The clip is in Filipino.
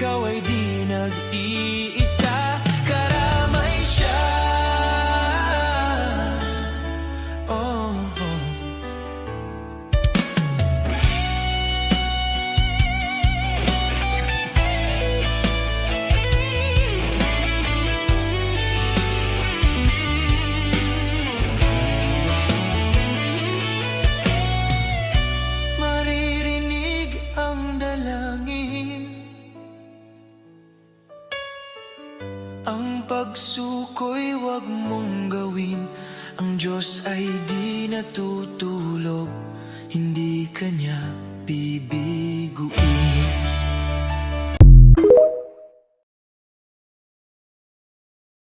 ikaw ay di nag-iisa. Karamay siya. Oh, oh. Maririnig ang dalangin, ang pagsuko'y wag mong gawin. Ang Diyos ay di natutulog, hindi kanya bibig.